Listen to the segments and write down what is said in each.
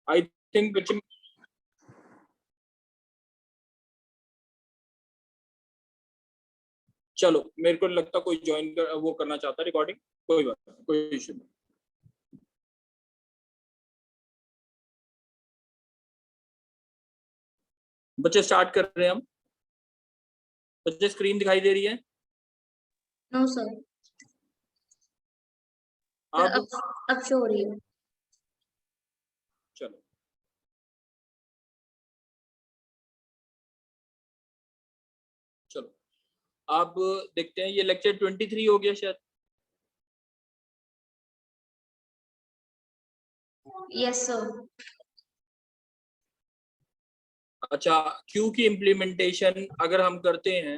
I think बच्चे चलो, मेरे को लगता कोई ज्वाइन कर, वो करना चाहता है रिकॉर्डिंग, कोई बात नहीं, कोई इशू नहीं। बच्चे स्टार्ट कर रहे हैं हम। बच्चे स्क्रीन दिखाई दे रही है? नो सर, अब शो हो रही है। चलो चलो, अब देखते हैं, ये लेक्चर 23 हो गया शायद। Yes sir. अच्छा, क्यू की इम्प्लीमेंटेशन अगर हम करते हैं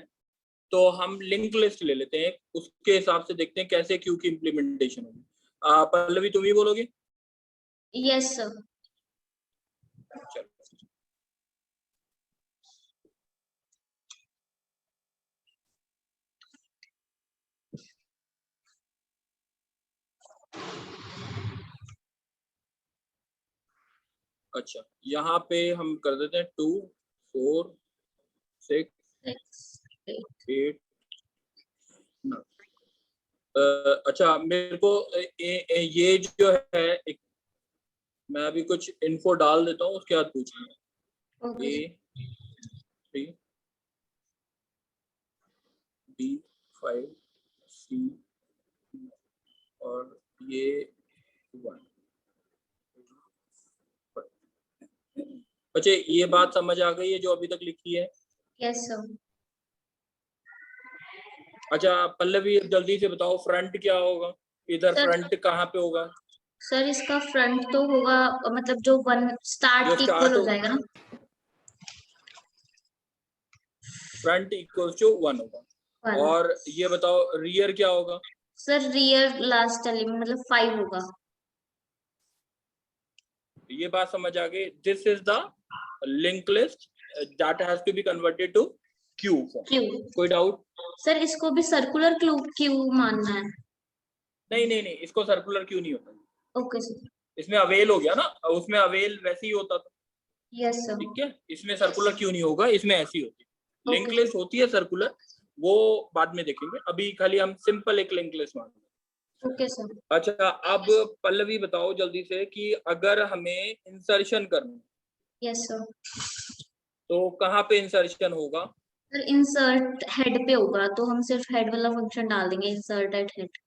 तो हम लिंक लिस्ट ले लेते हैं, उसके हिसाब से देखते हैं कैसे क्यू की इम्प्लीमेंटेशन होगी। पल्लवी तुम ही बोलोगे? Yes sir. चलो, अच्छा यहाँ पे हम कर देते हैं 2 4 6 8 9। अच्छा मेरे को ये जो है एक, मैं अभी कुछ इन्फो डाल देता हूँ, उसके बाद पूछूंगा। ओके। A 3 B 5 C और ये 1। बच्चे ये बात समझ आ गई है जो अभी तक लिखी है? Yes sir. अच्छा पल्लवी जल्दी से बताओ, फ्रंट क्या होगा इधर? सर, फ्रंट कहाँ पे होगा? सर इसका फ्रंट तो होगा, मतलब जो वन स्टार्ट जो के इक्वल स्टार्ट हो हो, जाएगा ना। फ्रंट इक्वल टू 1 होगा। वन। और ये बताओ रियर क्या होगा? सर रियर लास्ट एलिमेंट मतलब 5 होगा। ये बात समझ आ गई। This is the link list that has to be converted to Q form. Q. कोई डाउट? सर इसको भी सर्कुलर क्यू क्यू मानना है? नहीं नहीं नहीं, इसको सर्कुलर क्यू नहीं होता। Okay sir. इसमें अवेल हो गया ना, उसमें अवेल वैसे ही होता था। Yes sir. ठीक है, इसमें सर्कुलर क्यों नहीं होगा, इसमें ऐसी होती है। लिंक ओके लिस्ट होती है सर्कुलर, वो बाद में देखेंगे, अभी खाली हम सिंपल एक लिंक लिस्ट मान लें। Okay sir. अच्छा अब पल्लवी बताओ जल्दी से कि अगर हमें इंसर्शन करना है यस सर। तो कहाँ पे इंसर्शन होगा? सर इंसर्ट हेड पे होगा, तो हम सिर्फ हेड वाला फंक्शन डाल देंगे, इंसर्ट एट हेड।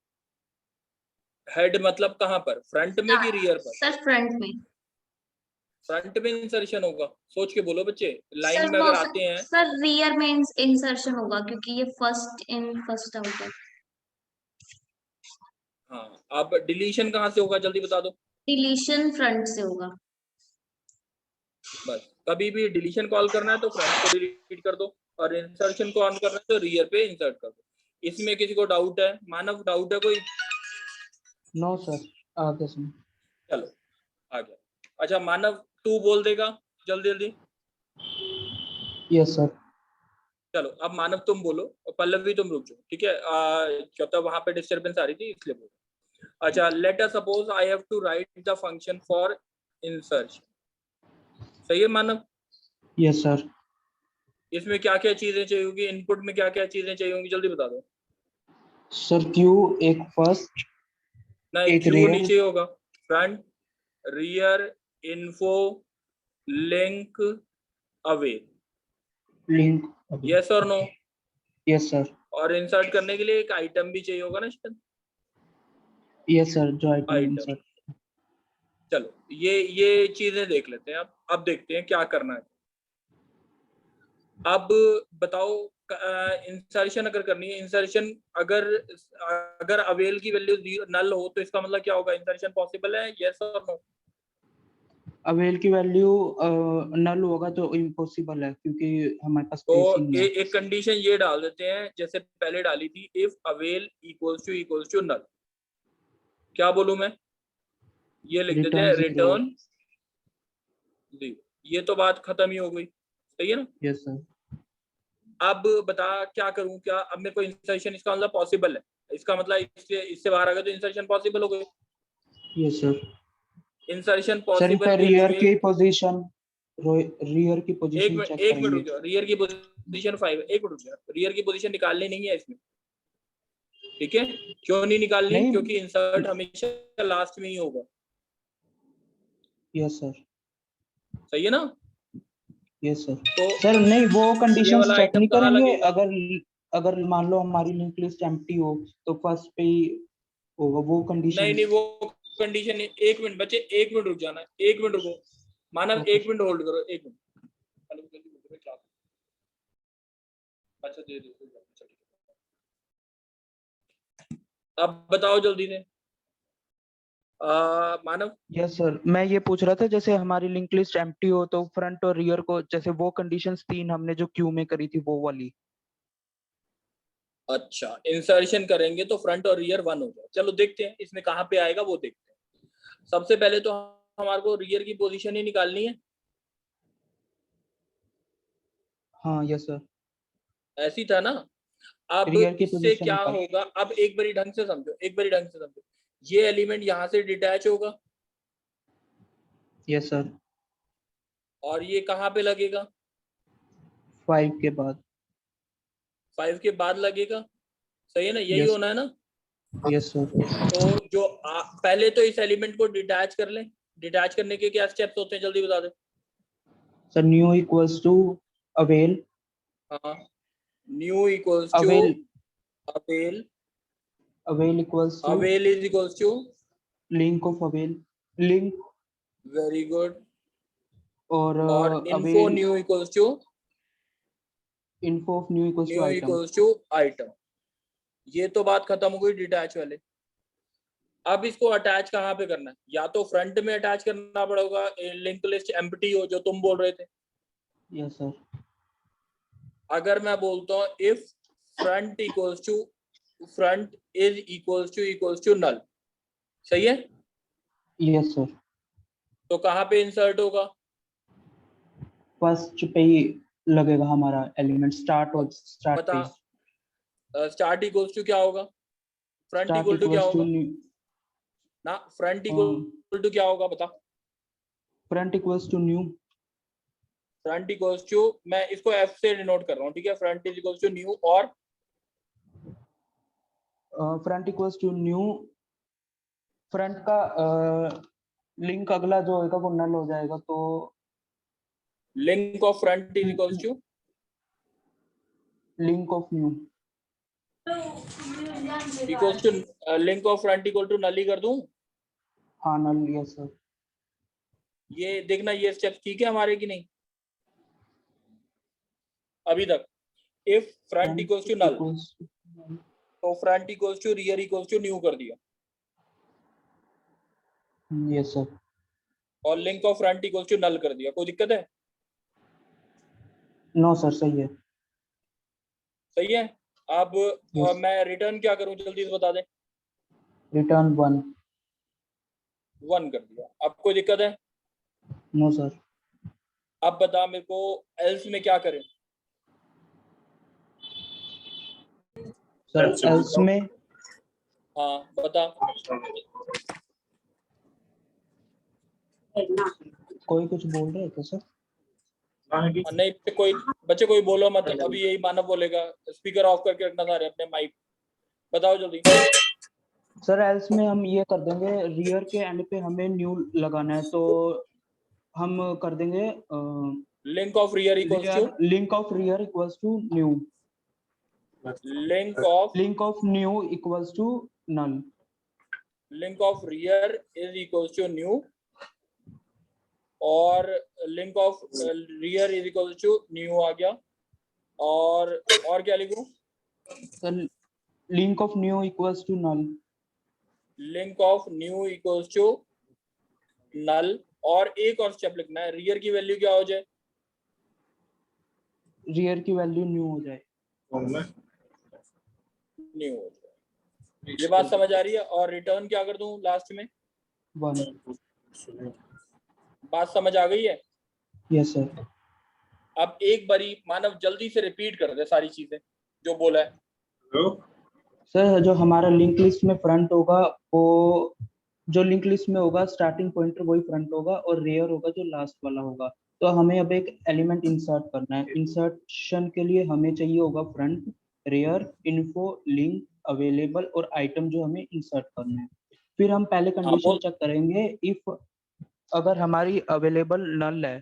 हेड मतलब कहाँ पर, फ्रंट में कि रियर पर? सर फ्रंट में। फ्रंट में इंसर्शन होगा, सोच के बोलो बच्चे, लाइन सर में वो अगर आते हैं। सर रियर में इंसर्शन होगा क्योंकि ये फर्स्ट इन फर्स्ट आउट है। हाँ, अब डिलीशन कहाँ से होगा जल्दी बता दो? डिलीशन फ्रंट से होगा। बस, कभी भी डिलीशन कॉल करना है तो फ्रंट को डिलीट कर दो, और इंसर्शन को ऑन करना है तो रियर पे इंसर्ट कर दो। इसमें किसी को डाउट है? मानव डाउट है कोई? नो सर, आगे सुन। चलो आ गया। अच्छा मानव तू बोल देगा जल्दी जल्दी? Yes sir. चलो अब मानव तुम बोलो और पल्लवी तुम रुक जाओ, ठीक है? क्या तो वहां पे डिस्टर्बेंस आ रही थी इसलिए बोलो। अच्छा, let us suppose I have to write the function for insertion. सही है मानव? Yes sir. इसमें क्या क्या चीजें चाहिए होगी, इनपुट में क्या क्या चीजें चाहिए होंगी, जल्दी बता दो। सर क्यू एक फर्स्ट, नहीं, एक क्यू रियर, नीचे होगा, front, rear, info, link, away. Link. Yes और नो? Yes sir. और इंसर्ट करने के लिए एक आइटम भी चाहिए होगा ना शायद? यस सर, जो आइटम आइटम। इंसर्ट। चलो ये चीजें देख लेते हैं। अब देखते हैं क्या करना है। अब बताओ, इंसर्शन अगर करनी है, इंसर्शन अगर अगर अवेल की वैल्यू नल हो तो इसका मतलब क्या होगा, इंसर्शन पॉसिबल है? यस और नो? अवेल की वैल्यू नल होगा तो इम्पॉसिबल है क्योंकि हमारे पास तो स्पेस ही नहीं है। एक कंडीशन ये डाल देते हैं जैसे पहले डाली थी, if avail equals to null. क्या बोलूं मैं? ये लिख देते रिटर्न हैं, 0। रिटर्न 0। ये तो बात खत्म ही हो गई, सही है ना? Yes sir. अब बता क्या करूं, क्या अब मेरे को इंसर्शन, इसका मतलब पॉसिबल है, इसका मतलब इससे बाहर आ गया तो इंसर्शन पॉसिबल हो गई। Yes sir. Insertion sir possible पे के रियर लिए की पोजीशन रियर की एक पोजीशन मिनट चेक एक मिनट रुक करेंगे। जाओ, रियर की पोजीशन 5, एक मिनट रुक जाओ, रियर की पोजीशन निकालनी नहीं है इसमें, ठीक है? क्यों नहीं निकालनी? नहीं। क्योंकि इंसर्ट हमेशा लास्ट में ही होगा, यस सर। सही है ना? Yes sir. तो सर नहीं, वो ये कंडीशंस वाला चेक आइटम नहीं कहाँ करेंगे? लगेगा? अगर अगर मान लो हमारी लिंक लिस्ट एम्प्टी हो तो फर्स्ट पे ही होगा वो नहीं कंडीशन। नहीं, वो कंडीशन नहीं। एक मिनट बच्चे, एक मिनट रुक जाना, एक मिनट रुको, मानव ओके एक मिनट होल्ड करो, एक मिनट। हेलो, जल्दी बोलो, मैं क्या? अच्छा दे दो, कोई बात नहीं, चलिए। अब बताओ जल्दी से, मानव। यस सर, मैं ये पूछ रहा था जैसे हमारी लिंक लिस्ट एम्प्टी हो तो फ्रंट और रियर को, जैसे वो कंडीशंस 3 हमने जो क्यू में करी थी वो वाली। अच्छा, इंसर्शन करेंगे तो फ्रंट और रियर 1 हो जाए। चलो देखते हैं इसमें कहाँ पे आएगा, वो देखते हैं। सबसे पहले तो हमारे को रियर की पोजीशन ही निकालनी है। हाँ यस सर। ऐसी था ना? अब रियर की इससे पोजीशन क्या निकाल। होगा, अब एक बारी ढंग से समझो, एक बारी ढंग से समझो। ये एलिमेंट यहाँ से डिटैच होगा यस सर। और ये कहाँ पे लगेगा? 5 के बाद। 5 के बाद लगेगा, सही है ना? यही यस। होना है ना? Yes sir. तो जो पहले तो इस एलिमेंट को डिटैच कर लें। डिटैच करने के क्या स्टेप्स होते हैं, जल्दी बता दे। Sir new equals to avail. हाँ, new equals to avail. Avail. Avail equals to avail is equals to link of avail. Link. Very good. और और info avail. New equals to info of new equals to new item. Equals to item. ये तो बात खत्म हो गई detach वाले। अब इसको अटैच कहाँ पे करना है? या तो फ्रंट में अटैच करना पड़ेगा, लिंक लिस्ट एम्प्टी हो जो तुम बोल रहे थे। Yes sir. अगर मैं बोलता हूँ if front equals to front equals to null, सही है? Yes sir. तो कहाँ पे इंसर्ट होगा? फर्स्ट पे ही लगेगा हमारा एलिमेंट, स्टार्ट पे बता, ही। स्टार्ट इक्वल्स टू क्या होगा? फ्रंट स्टार्ट इक्वल टू क्या इक्वल्स टू होगा ना? Front new. इक्वल टू क्या होगा बता? Front equals to new. Front equals to, मैं इसको एफ से डिनोट कर रहा हूँ, ठीक है? Front is equals to new और front equals to new. Front का लिंक अगला जो होगा वो नल हो जाएगा, तो link of front is equals to link of new. Link of front equal to null ही कर दूं? हाँ नल। Yes sir. ये देखना, ये स्टेप ठीक है हमारे की नहीं अभी तक? If front equals to null तो front equals to rear equals to new कर दिया, यस सर। और link of front equals to null कर दिया। कोई दिक्कत है? नो सर, सही है। सही है। अब Yes. मैं रिटर्न क्या करूं, जल्दी से बता दे। रिटर्न 1। 1 कर दिया। अब कोई दिक्कत है? No sir. अब बता मेरे को, एल्स में क्या करें? सर एल्स में हाँ बता। कोई कुछ बोल रहे थे सर? नहीं कोई बच्चे, कोई बोलो मत, अभी यही मानव बोलेगा। स्पीकर ऑफ करके रखना सारे अपने माइक। बताओ जल्दी। सर एल्स में हम ये कर देंगे, रियर के एंड पे हमें न्यू लगाना है, तो हम कर देंगे link of rear equals to link of rear equals to new. Link of new equals to null. Link of rear is equals to new और link of rear is equals to new आ गया। और क्या लिखूं? Sir link of new equals to null. Link of new equals to null. और एक और step लिखना है, रियर की वैल्यू क्या हो जाए? रियर की वैल्यू न्यू हो जाए। न्यू हो जाए। ये बात समझ आ रही है? और रिटर्न क्या कर दूं लास्ट में? 1। बात समझ आ गई है? Yes sir. अब एक बारी मानव जल्दी से रिपीट कर दे सारी चीजें जो बोला है। सर जो हमारा लिंक लिस्ट में फ्रंट होगा वो जो लिंक लिस्ट में होगा स्टार्टिंग पॉइंटर वही फ्रंट होगा और रेयर होगा जो लास्ट वाला होगा। तो हमें अब एक एलिमेंट इंसर्ट करना है। इंसर्शन के लिए हमें चाहिए होगा front, rear, info, link, available और आइटम जो हमें इंसर्ट करना है। फिर हम पहले हाँ कंडीशन बोल। चेक करेंगे इफ अगर हमारी अवेलेबल नल है।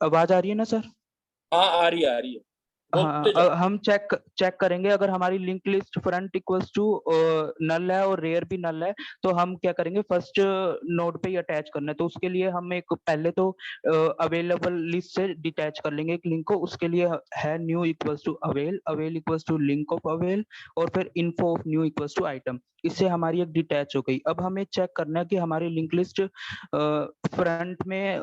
आवाज आ रही है ना सर? हाँ आ रही है, आ रही है, हाँ, बोलते जाओ। हम चेक करेंगे अगर हमारी link list front equals to null है और रेयर भी नल है तो हम क्या करेंगे, फर्स्ट नोड पे ही अटैच करना है। तो उसके लिए हम एक पहले तो अवेलेबल लिस्ट से डिटैच कर लेंगे एक लिंक को। उसके लिए है new equals to avail, avail equals to link of avail और फिर info of new equals to item. इससे हमारी एक डिटैच हो गई। अब हमें चेक करना है कि हमारी लिंक लिस्ट फ्रंट में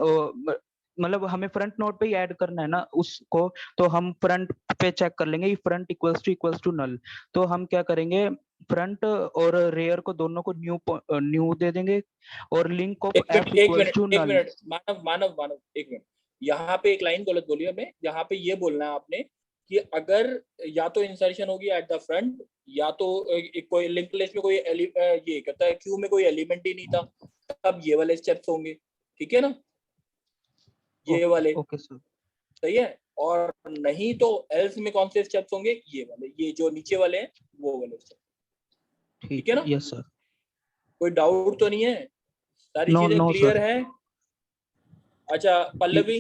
मतलब हमें फ्रंट नोड पे ही ऐड करना है ना उसको। तो हम फ्रंट पे चेक कर लेंगे फ्रंट इक्वल्स टू नल। तो हम क्या करेंगे, फ्रंट और रेयर को दोनों को न्यू दे देंगे और लिंक ऑफ एक मिनट, एफ एक इक्वल्स मिनट, टू एक नल। मिनट, मानव मानव मानव, एक मिनट। यहाँ पे एक लाइन गलत बोली हमें। यहाँ पे ये बोलना है आपने कि अगर या तो इंसर्शन होगी एट द फ्रंट, या तो कोई लिंक लिस्ट में कोई ये कहता है क्यू में कोई एलिमेंट ही नहीं था, तब ये वाले स्टेप्स होंगे। ठीक है ना, ये वाले। Okay sir. सही है। और नहीं तो एल्स में कौन से स्टेप्स होंगे, ये वाले, ये जो नीचे वाले हैं वो वाले स्टेप। ठीक ठीक है है, ना, यस सर। कोई डाउट तो नहीं है? सारी नो चीजें नो क्लियर सर। है? अच्छा पल्लवी,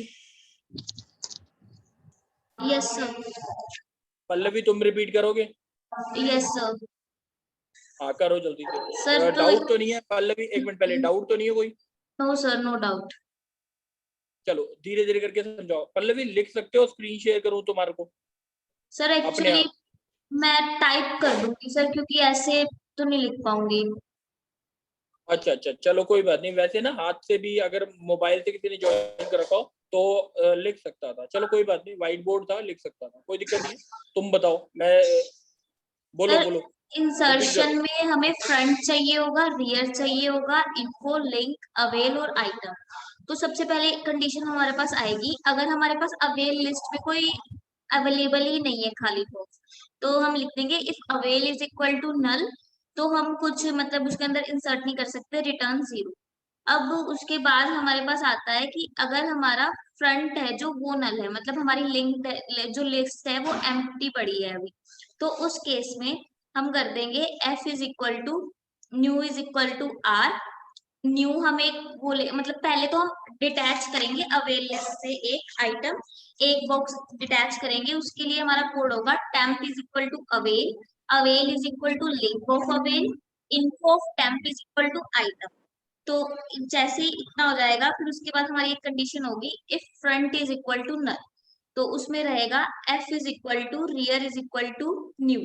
यस सर। पल्लवी तुम रिपीट करोगे? Yes sir. हाँ करो जल्दी सर से। तो डाउट तो नहीं है पल्लवी? एक मिनट पहले, डाउट तो नहीं है कोई? No sir, no doubt. चलो धीरे धीरे करके समझाओ। पल्लवी लिख सकते हो? स्क्रीन शेयर करूँ तुम्हारे को सर अपने एक्चुअली आप? मैं टाइप कर दूंगी सर, क्योंकि ऐसे तो नहीं लिख पाऊंगी। अच्छा अच्छा, चलो कोई बात नहीं। वैसे ना हाथ से भी अगर मोबाइल से किसी ने ज्वाइन कर रखा हो तो लिख सकता था। चलो कोई बात नहीं, व्हाइट बोर्ड था, लिख सकता था, कोई दिक्कत नहीं है। तुम बताओ। मैं बोलो सर बोलो, रिपीट इंसर्शन करो। में हमें फ्रंट चाहिए होगा, रियर चाहिए होगा, इन्फो, लिंक, अवेल और आइटम। तो सबसे पहले कंडीशन हमारे पास आएगी, अगर हमारे पास अवेल लिस्ट में कोई अवेलेबल ही नहीं है, खाली बॉक्स, तो हम लिख देंगे if avail is equal to null. तो हम कुछ मतलब उसके अंदर इंसर्ट नहीं कर सकते, रिटर्न 0। अब उसके बाद हमारे पास आता है कि अगर हमारा फ्रंट है जो वो नल है, मतलब हमारी लिंक जो लिस्ट है वो एम्प्टी पड़ी है अभी, तो उस केस में हम कर देंगे f is equal to new is equal to r. New हम एक बोले, मतलब पहले तो हम डिटैच करेंगे अवेल लिस्ट से एक आइटम, एक बॉक्स डिटैच करेंगे। उसके लिए हमारा कोड होगा temp is equal to avail, avail is equal to link of avail, info of temp is equal to item. तो जैसे ही इतना हो जाएगा, फिर उसके बाद हमारी एक कंडीशन होगी if front is equal to null. तो उसमें रहेगा F is equal to rear is equal to new,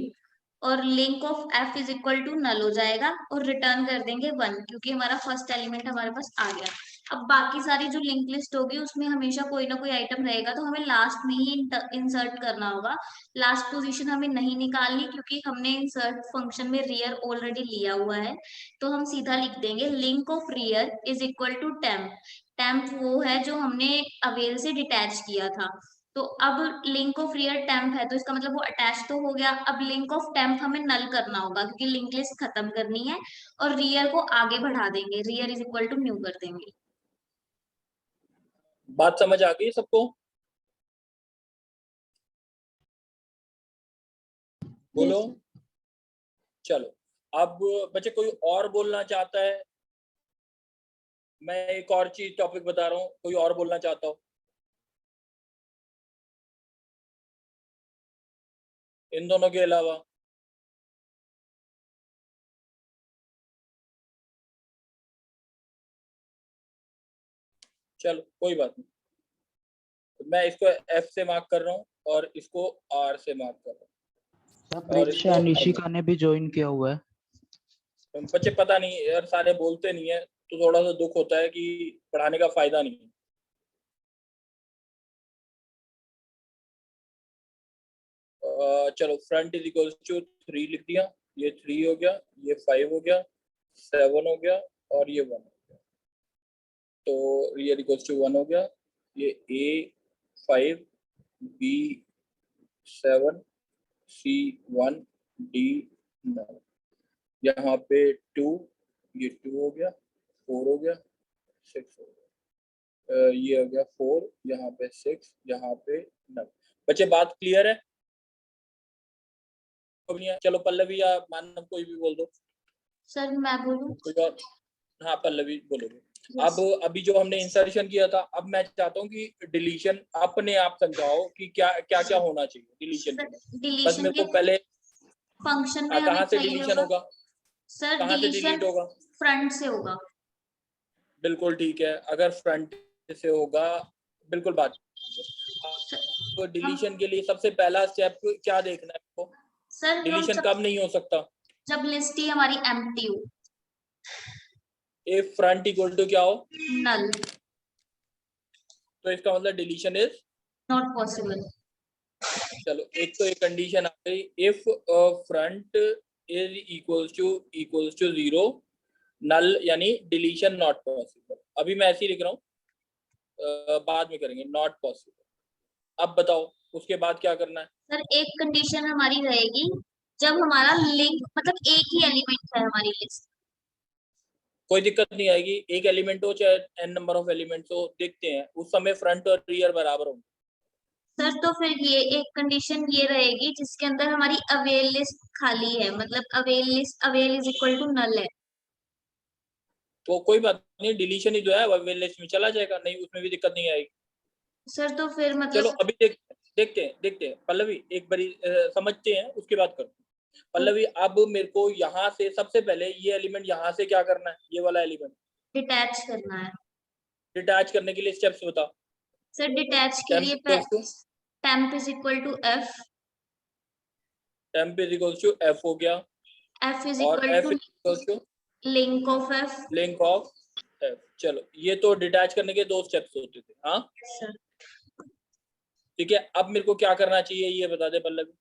और link of F is equal to null हो जाएगा, और रिटर्न कर देंगे 1, क्योंकि हमारा फर्स्ट एलिमेंट हमारे पास आ गया। अब बाकी सारी जो लिंक लिस्ट होगी उसमें हमेशा कोई ना कोई आइटम रहेगा, तो हमें लास्ट में ही इंसर्ट करना होगा। लास्ट पोजीशन हमें नहीं निकालनी, क्योंकि हमने इंसर्ट फंक्शन में रियर ऑलरेडी लिया हुआ है। तो हम सीधा लिख देंगे link of rear is equal to temp. Temp वो है जो हमने अवेल से डिटैच किया था। तो अब लिंक ऑफ रियर टेम्प है, तो इसका मतलब वो अटैच तो हो गया। अब लिंक ऑफ टेम्प हमें नल करना होगा, क्योंकि लिंक लिस्ट खत्म करनी है, और रियर को आगे बढ़ा देंगे, rear is equal to new कर देंगे। बात समझ आ गई सबको? बोलो। Yes. चलो अब बच्चे कोई और बोलना चाहता है? मैं एक और चीज टॉपिक बता रहा हूँ, कोई और बोलना चाहता हो इन दोनों के अलावा? चलो कोई बात नहीं, मैं इसको एफ से मार्क कर रहा हूँ और इसको आर से मार्क कर रहा सर हूँ और इसको प्रेक्षा निशिका ने भी ज्वाइन किया हुआ है। बच्चे पता नहीं यार, सारे बोलते नहीं है तो थोड़ा सा दुख होता है कि पढ़ाने का फायदा नहीं है। चलो फ्रंट इज इक्वल टू 3 लिख दिया, ये 3 हो गया, ये 5 हो गया, 7 हो गया और ये 1 हो गया। तो ये इक्वल टू 1 हो गया, ये A5 B7 C1 D9, यहाँ पे 2 ये 2 हो गया, 4 हो गया, 6 हो गया, ये हो गया 4, यहाँ पे 6, यहाँ पे 9। बच्चे बात क्लियर है? चलो पल्लवी या मानव कोई भी बोल दो। सर मैं बोलूं? कोई और? हाँ पल्लवी बोलोगे। Yes. अब अभी जो हमने इंसर्शन किया था, अब मैं चाहता हूँ कि डिलीशन अपने आप समझाओ कि क्या क्या क्या होना चाहिए डिलीशन के लिए। बस डिलीशन मेरे के को पहले फंक्शन में हमें कहाँ से चाहिए डिलीशन होगा, सर कहाँ से डिलीशन डिलीट होगा? फ्रंट से होगा। बिल्कुल ठीक है, अगर फ्रंट से होगा बिल्कुल बात। तो डिलीशन के लिए सबसे पहला स्टेप क्या देखना है आपको? सर डिलीशन कब नहीं हो सकता? जब लिस्ट ही हमारी एम्प्टी हो। इफ फ्रंट इक्वल टू क्या हो? नल। तो इसका मतलब डिलीशन इज नॉट पॉसिबल। चलो एक तो एक कंडीशन आ गई, if front is equals to 0 null, यानी डिलीशन नॉट पॉसिबल। अभी मैं ऐसे ही लिख रहा हूँ, बाद में करेंगे नॉट पॉसिबल। अब बताओ उसके बाद क्या करना है? सर एक कंडीशन हमारी रहेगी जब हमारा लिंक मतलब एक ही एलिमेंट है हमारी लिस्ट। कोई दिक्कत नहीं आएगी, एक एलिमेंट हो चाहे n नंबर ऑफ एलिमेंट्स हो, देखते हैं उस समय फ्रंट और रियर बराबर होंगे। सर तो फिर ये एक कंडीशन ये रहेगी जिसके अंदर हमारी अवेल लिस्ट खाली है, मतलब avail is equal to null है। तो कोई बात नहीं, डिलीशन ही जो है वो लिस्ट में चला जाएगा, नहीं उसमें भी दिक्कत नहीं आएगी। सर तो फिर चलो मतलब अभी देखते हैं पल्लवी, एक बारी समझते हैं उसके बाद करते हैं। पल्लवी अब मेरे को यहाँ से सबसे पहले ये एलिमेंट यहाँ से क्या करना है, ये वाला एलिमेंट डिटैच करना है। डिटैच करने के लिए स्टेप्स बता। सर डिटैच के लिए temp is equal to f. Temp is equals to f हो गया, एफ इज और equal f to is equals to link of f. Link of f. चलो ये तो डिटैच करने के 2 स्टेप्स होते थे। हाँ सर ठीक है, अब मेरे को क्या करना चाहिए ये बता दे पल्लवी।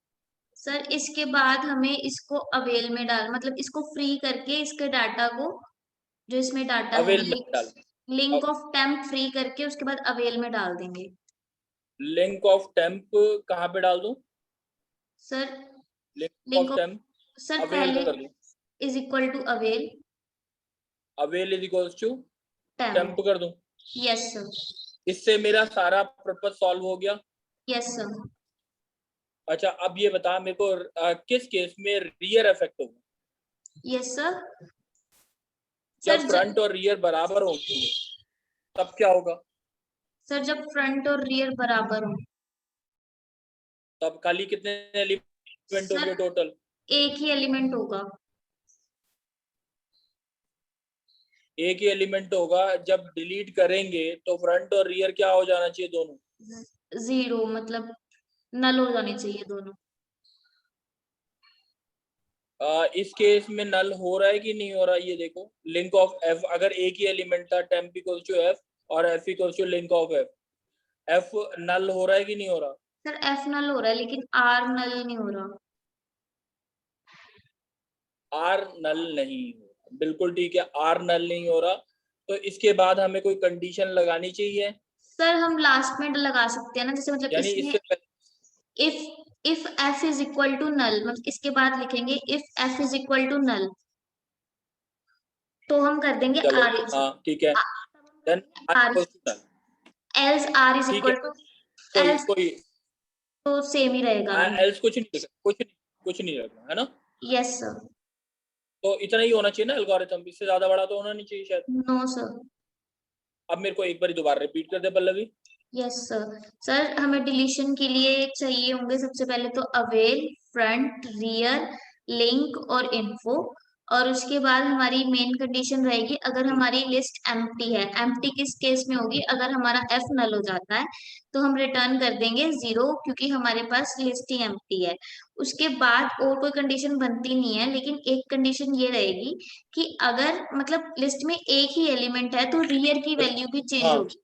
सर इसके बाद हमें इसको अवेल में डाल मतलब इसको फ्री करके इसके डाटा को जो इसमें डाटा है अवेल में डाल, लिंक ऑफ टेम्प फ्री करके उसके बाद अवेल में डाल देंगे। लिंक ऑफ टेम्प कहाँ पे डाल दूं? Sir link of temp sir avail पहले कर दूं, is equal to avail avail is equals to temp. Temp कर दूं। Yes sir. इससे मेरा सारा पर्पस सॉल्व हो गया। Yes sir. अच्छा अब ये बता मेरे को किस केस में रियर इफेक्ट होगा? Yes sir. जब फ्रंट और रियर बराबर होंगे तब क्या होगा? सर जब फ्रंट और रियर बराबर हो तब खाली कितने एलिमेंट होंगे टोटल? एक ही एलिमेंट होगा। एक ही एलिमेंट होगा। जब डिलीट करेंगे तो फ्रंट और रियर क्या हो जाना चाहिए? दोनों 0 मतलब नल हो जाने चाहिए दोनों। इस केस में नल हो रहा है कि नहीं हो रहा है ये देखो। लिंक ऑफ एफ, अगर एक ही एलिमेंट था टेम्प इक्वल्स टू एफ और F equals to link of F, F null हो रहा है कि नहीं हो रहा? सर एफ नल हो रहा है लेकिन आर नल नहीं हो रहा। आर नल नहीं हो रहा, बिल्कुल ठीक है, आर नल नहीं हो रहा। तो इसके बाद हमें कोई कंडीशन लगानी चाहिए। सर हम लास्ट में लगा सकते हैं ना, जैसे मतलब यानी इसमें इससे if f is equal to null मतलब इसके बाद लिखेंगे if f is equal to null, तो हम कर देंगे चलो आर हाँ ठीक है, then r else r is ठीक है, इक्वल टू कोई एल्स कोई तो सेम ही रहेगा। एल्स कुछ नहीं रखना है ना। Yes sir. तो इतना ही होना चाहिए ना एल्गोरिथम, इससे ज्यादा बड़ा तो होना नहीं चाहिए शायद। No sir. अब मेरे को एक बार दोबारा रिपीट कर दे पल्लवी। Yes sir. सर हमें डिलीशन के लिए चाहिए होंगे सबसे पहले तो अवेल, फ्रंट, रियर, लिंक और इन्फो, और उसके बाद हमारी मेन कंडीशन रहेगी अगर हमारी लिस्ट एम्प्टी है। एम्प्टी किस केस में होगी? अगर हमारा एफ नल हो जाता है तो हम रिटर्न कर देंगे 0 क्योंकि हमारे पास लिस्ट ही एम्प्टी है। उसके बाद और कोई कंडीशन बनती नहीं है, लेकिन एक कंडीशन ये रहेगी कि अगर मतलब लिस्ट में एक ही एलिमेंट है तो रियर की वैल्यू भी चेंज हाँ होगी,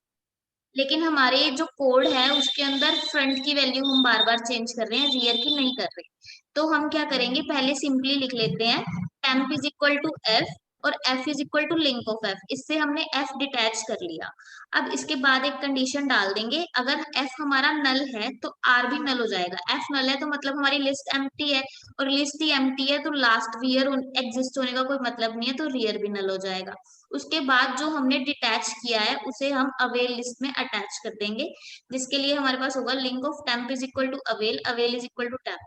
लेकिन हमारे जो कोड है उसके अंदर फ्रंट की वैल्यू हम बार बार चेंज कर रहे हैं, रियर की नहीं कर रहे। तो हम क्या करेंगे, पहले सिंपली लिख लेते हैं temp is equal to F और f is equal to link of f। इससे हमने f डिटैच कर लिया। अब इसके बाद एक कंडीशन डाल देंगे, अगर f हमारा नल है तो r भी नल हो जाएगा। f नल है तो मतलब हमारी लिस्ट एम्प्टी है, और लिस्ट ही एम्प्टी है तो लास्ट रियर एग्जिस्ट होने का कोई मतलब नहीं है, तो रियर भी नल हो जाएगा। उसके बाद जो हमने डिटैच किया है उसे हम अवेल लिस्ट में अटैच कर देंगे, जिसके लिए हमारे पास होगा link of temp is equal to avail, avail is equal to temp.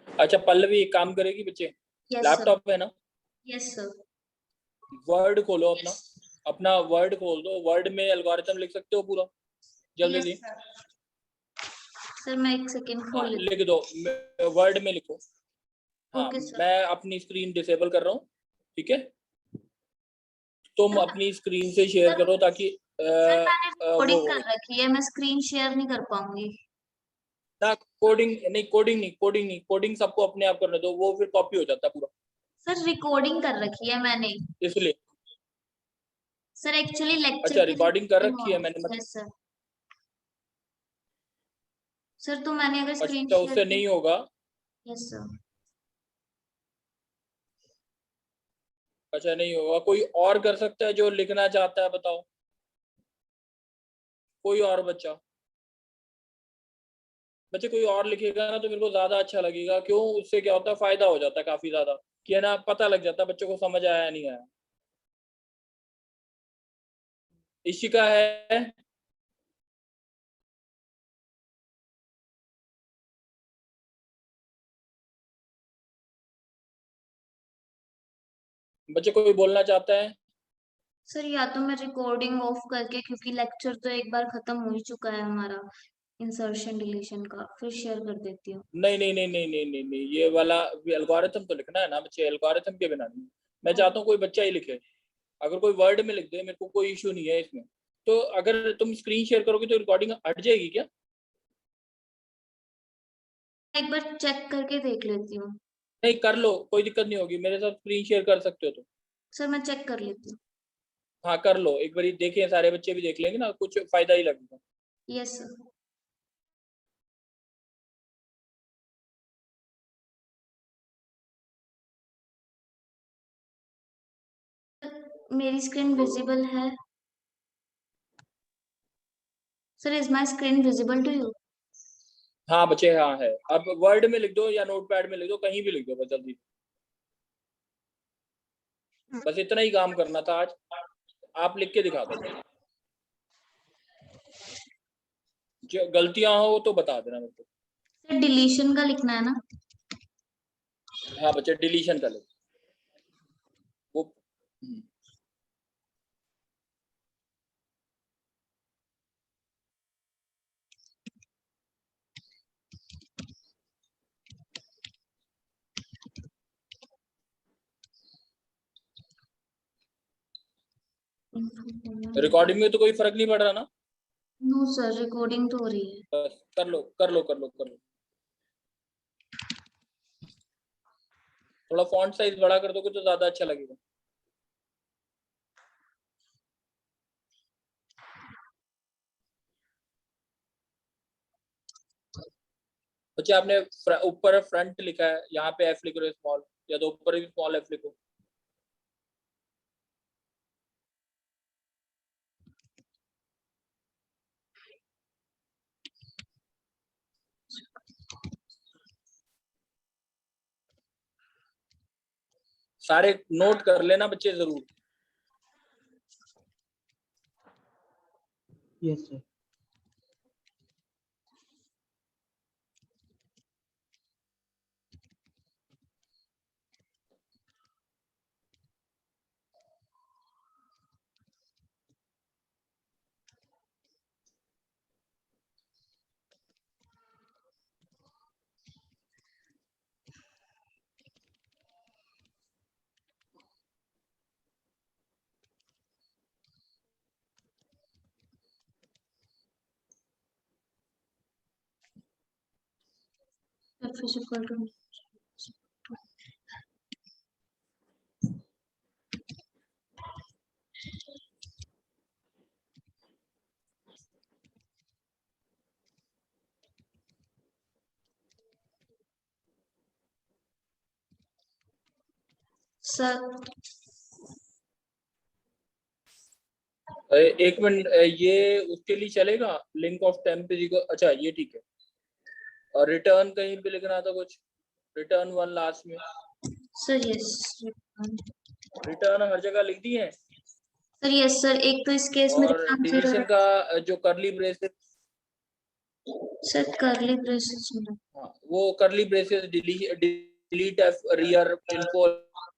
अच्छा पल्लवी एक काम करेगी बच्चे, यस सर। लैपटॉप है ना, यस सर। वर्ड खोलो अपना, अपना वर्ड खोल दो, वर्ड में एल्गोरिथम लिख सकते हो पूरा, जल्दी यस जल्दी। सर। सर मैं एक सेकेंड हाँ खोल लेती लिख दो, वर्ड में लिखो। हूँ। हाँ ओके सर। मैं अपनी स्क्रीन डिसेबल कर रहा हूँ, ठीक है, तुम अपनी स्क्रीन से शेयर सर करो ताकि सर मैंने वो रिकॉर्डिंग कर रखी है, मैं स्क्रीन शेयर नहीं कर पाऊंगी। ना, कोडिंग सबको अपने आप करने दो, वो फिर कॉपी हो जाता है पूरा, सर रिकॉर्डिंग कर रखी है मैंने। इसलिए। सर एक्चुअली लेक्चर अच्छा की रिकॉर्डिंग कर recording रखी है हो। मैंने, मतलब यस सर। सर तो मैंने अगर स्क्रीन अच्छा शेयर उससे की। नहीं होगा। Yes sir. अच्छा नहीं होगा, कोई और कर सकता है जो लिखना चाहता है, बताओ कोई और बच्चा, बच्चे कोई और लिखेगा ना तो मेरे को ज्यादा अच्छा लगेगा, क्यों, उससे क्या होता है, फायदा हो जाता है काफी ज्यादा, कि है ना, पता लग जाता है बच्चों को समझ आया नहीं आया। इशिका है, बच्चे कोई बोलना चाहता है? सर या तो मैं रिकॉर्डिंग ऑफ करके, क्योंकि लेक्चर तो एक बार खत्म हो ही चुका है हमारा इंसर्शन डिलीशन का, फिर शेयर कर देती हूँ। नहीं नहीं नहीं नहीं नहीं नहीं नहीं, ये वाला एल्गोरिथम तो लिखना है ना बच्चे, एल्गोरिथम के बिना नहीं। मैं चाहता हूँ कोई बच्चा ही लिखे, अगर कोई वर्ड में लिख दे मेरे को कोई इशू नहीं है इसमें। तो अगर तुम स्क्रीन शेयर करोगे तो रिकॉर्डिंग हट जाएगी क्या? एक बार चेक करके देख लेती हूँ। नहीं कर लो, कोई दिक्कत नहीं होगी, मेरे साथ स्क्रीन शेयर कर सकते हो तुम। सर मैं चेक कर लेती हूँ। हाँ कर लो एक बार, देखें सारे बच्चे भी देख लेंगे ना, कुछ फायदा ही लगेगा। Yes sir. मेरी स्क्रीन विजिबल है? Sir is my screen visible to you? हाँ बच्चे हाँ है, अब वर्ड में लिख दो या नोटपैड में लिख दो, कहीं भी लिख दो बस जल्दी, बस इतना ही काम करना था आज, आप लिख के दिखा दो, जो गलतियां हो तो बता देना मेरे को। सर डिलीशन का लिखना है ना? हाँ बच्चे डिलीशन कर लो वो। रिकॉर्डिंग में तो कोई फर्क नहीं पड़ रहा ना? नो सर रिकॉर्डिंग तो हो रही है। बस कर लो कर लो कर लो कर लो, थोड़ा फॉन्ट साइज बड़ा कर दोगे तो ज्यादा अच्छा लगेगा। बच्चे आपने ऊपर फ्रंट लिखा है, यहाँ पे एफ लिख रहे हो स्मॉल, या तो ऊपर भी स्मॉल एफ लिखो। सारे नोट कर लेना बच्चे जरूर। Yes sir. F is equal to sir एक मिनट, ये उसके लिए चलेगा लिंक ऑफ टेम्परेरी को? अच्छा ये ठीक है। और रिटर्न कहीं पे लिखना था कुछ, रिटर्न वन लास्ट में, सर यस रिटर्न हर जगह लिख दी है। सर यस सर, एक तो इस केस में और रिटर्न 0 डिलीशन है। का जो करली ब्रेसेस, सर करली ब्रेसेस में हाँ वो करली braces delete F rear info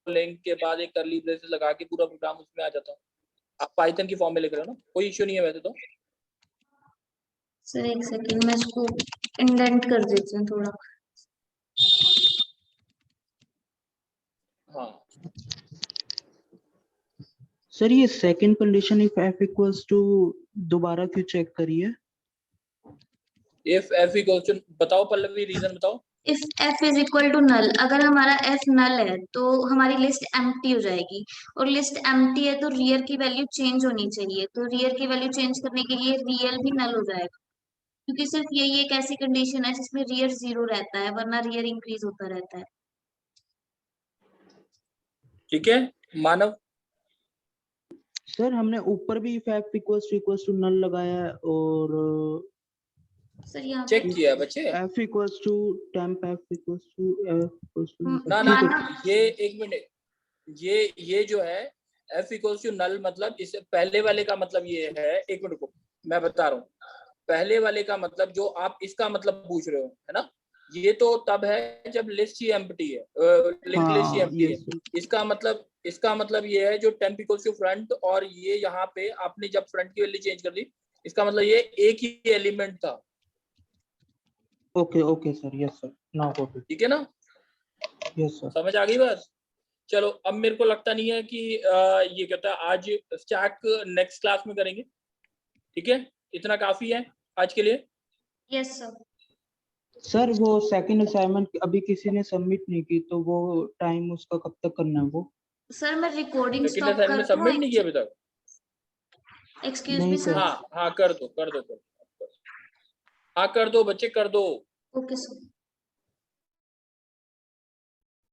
link के बाद एक करली ब्रेसेस लगा के पूरा प्रोग्राम उसमें आ जाता है। आप पाइथन की फॉर्म में लिख रहे हो ना, कोई इश्यू नहीं है वैसे तो। सर एक सेकंड, मैं इसको इंडेंट कर देती हूँ थोड़ा। हाँ सर ये second condition if f equals to दोबारा क्यों चेक करिए? इफ एफ इक्वल टू, बताओ पल्लवी रीजन बताओ। If f is equal to null, अगर हमारा f नल है तो हमारी लिस्ट एम्प्टी हो जाएगी, और लिस्ट एम्प्टी है तो रियर की वैल्यू चेंज होनी चाहिए, तो रियर की वैल्यू चेंज करने के लिए रियल भी नल हो जाएगा, क्योंकि सिर्फ यही एक ऐसी कंडीशन है जिसमें रियर 0 रहता है, वरना रियर इंक्रीज होता रहता है। ठीक है मानव। सर हमने ऊपर भी if f equals to null लगाया है, और सर यहाँ चेक पे किया बच्चे? f equals to temp f equals to f equals to ना ठीक है। मानव ये एक मिनट, ये जो है एफ इक्वल्स टू नल, मतलब इससे पहले वाले का मतलब ये है, एक मिनट को मैं बता रहा हूँ। पहले वाले का मतलब जो आप इसका मतलब पूछ रहे हो है ना, ये तो तब है जब लिस्ट ही एम्प्टी है, लिंक लिस्ट ही हाँ एम्प्टी है। Yes sir. इसका मतलब ये है जो टेम्प इक्वल्स टू फ्रंट, और ये यहाँ पे आपने जब फ्रंट की वैल्यू चेंज कर दी, इसका मतलब ये एक ही एलिमेंट था। Okay okay sir, yes sir, now got it, ठीक है ना, यस सर। समझ आ गई बात? चलो अब मेरे को लगता नहीं है कि ये कहता है आज स्टैक नेक्स्ट क्लास में करेंगे। ठीक है, इतना काफी है आज के लिए। Yes sir. सर वो सेकंड असाइनमेंट अभी किसी ने सबमिट नहीं की, तो वो टाइम उसका कब तक करना है वो? सर मैं रिकॉर्डिंग लेकिन स्टॉप कर असाइनमेंट दूं? सबमिट नहीं किया अभी तक। एक्सक्यूज नहीं मी सर। सर। हाँ हाँ कर दो, हाँ कर दो बच्चे, कर दो। Okay sir.